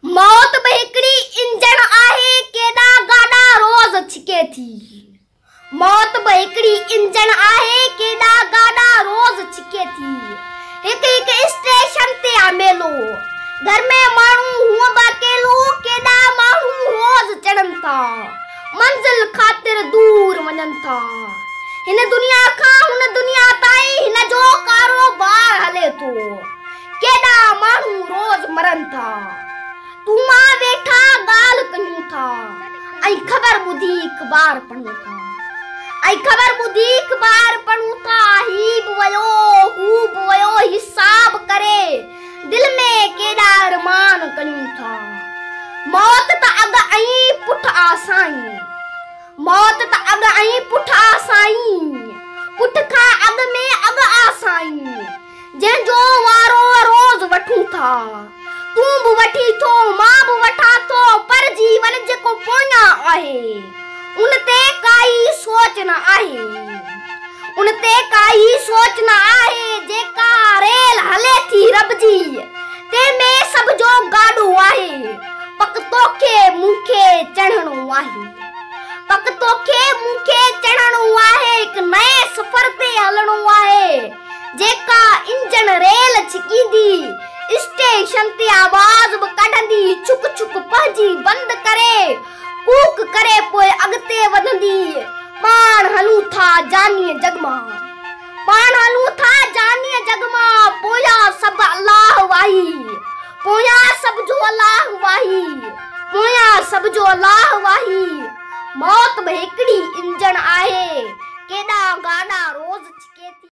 मौत बि हिकड़ी इंजण आहे केॾा गाॾा रोज़ छिके थी। मौत बि हिकड़ी इंजण आहे केॾा गाॾा रोज़ छिके थी। हिक हिक स्टेशन ते आ मेलो, घर में माण्हू हूअं बि अकेलो, केॾा माण्हू रोज़ चढ़नि था, मंज़िल ख़ातिर दूर वञनि था। हिन दुनिया खां हुन दुनिया ताईं हिन जो कारोबार हले थो, केॾा माण्हू रोज़ मरनि था। तूं मां वेठा ॻाल्हि कयूं था ऐं ख़बर ॿुधी अख़बार पढ़ूं था, ऐं ख़बर ॿुधी अख़बार पढ़ूं था। ही बि वियो हू बि वियो हिसाब करे दिल में केॾा अरमान कयूं था। मौत त अॻ ऐं पुठ आसाईं, मौत त अॻ ऐं पुठ आसाईं, पुठ खां अॻ में अॻ आसाईं, जंहिंजो वारो रोज़ वठूं था। तूं बि वठी थो, मां बि वठां थो, पर जीवन जेको पोयां आहे उन ते काई सोच न आहे, उन ते काई सोच न आहे। जेका रेल हले थी रब जी, तंहिंमें सभ जो गाॾो आहे। पक तोखे मूंखे चढ़णो आहे, पक तोखे मूंखे चढ़णो आहे, हिक नए सफ़र ते हलणो आहे। जेका इंजन रेल छिकींदी, स्टेशन ते आवाज़ बि कढंदी, छुक छुक पंहिंजी बंद करे, कूक करे पोइ अॻिते वधंदी। पाण हलूं था जानीअ जग मां, पाण हलूं था जानी